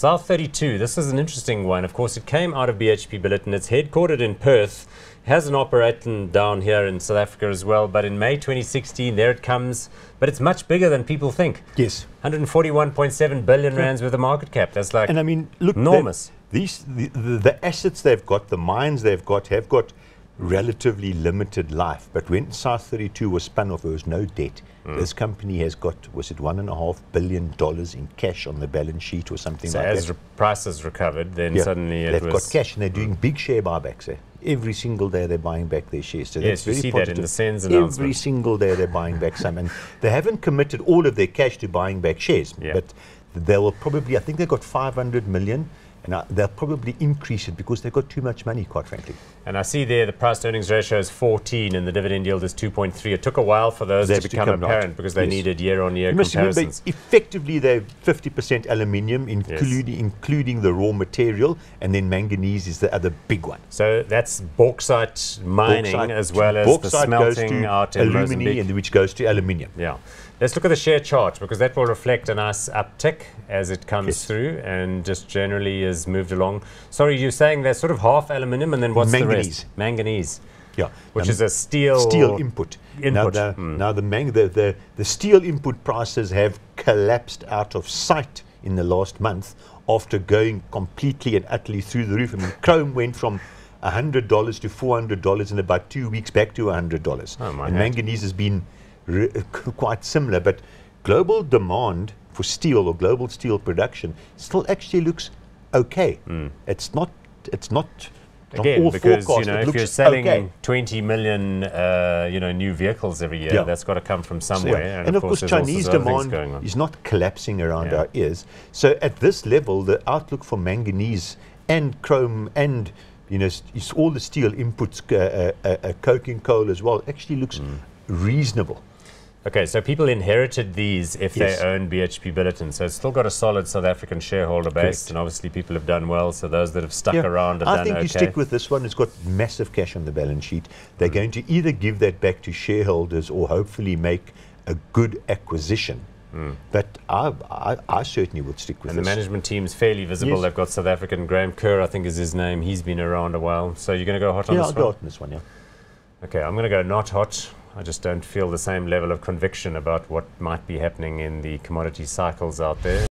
South32, this is an interesting one. Of course, it came out of BHP Billiton. It's headquartered in Perth, has an operation down here in South Africa as well. But in May 2016, there it comes. But it's much bigger than people think. Yes. 141.7 billion rands worth of market cap. That's like, and I mean, look, enormous. The assets they've got, the mines they've got, have got relatively limited life. But when South32 was spun off, there was no debt. This company has got, was it $1.5 billion in cash on the balance sheet or something like that? So as prices recovered, then suddenly they've got cash, and they're doing big share buybacks there. Every single day they're buying back their shares. So yes, that's you very see positive. that in the SENS announcement. Every single day they're buying back some, and they haven't committed all of their cash to buying back shares. But they will probably, I think they've got 500 million. And they'll probably increase it because they've got too much money, quite frankly. And I see there the price-to-earnings ratio is 14 and the dividend yield is 2.3. It took a while for those to become apparent because they needed year-on-year comparisons. Effectively, they're 50% aluminium, including the raw material, and then manganese is the other big one. So that's bauxite mining as well as the smelting out in Mozambique. And which goes to aluminium. Yeah. Let's look at the share chart because that will reflect a nice uptick as it comes through and just generally is moved along. Sorry, you're saying they're sort of half aluminium and then what's the rest? Manganese. Yeah. Which is a steel input. Now the steel input prices have collapsed out of sight in the last month after going completely and utterly through the roof. I mean, chrome went from $100 to $400 in about 2 weeks, back to $100. Oh, and manganese has been quite similar, but global demand for steel or global steel production still actually looks okay. It's not again all because forecast, if you're selling 20 million new vehicles every year, that's got to come from somewhere. And of course Chinese demand is not collapsing around our ears. So at this level, the outlook for manganese and chrome and all the steel inputs, coke and coal as well, actually looks reasonable. Okay, so people inherited these if they owned BHP Billiton. So it's still got a solid South African shareholder base, and obviously people have done well. So those that have stuck around have done okay. I think you stick with this one. It's got massive cash on the balance sheet. They're going to either give that back to shareholders or hopefully make a good acquisition. But I certainly would stick with this. And the management team's fairly visible. They've got South African, Graham Kerr, I think is his name. He's been around a while. So you're going to go hot on this one? Yeah, I'll go hot on this one, Okay, I'm going to go not hot. I just don't feel the same level of conviction about what might be happening in the commodity cycles out there.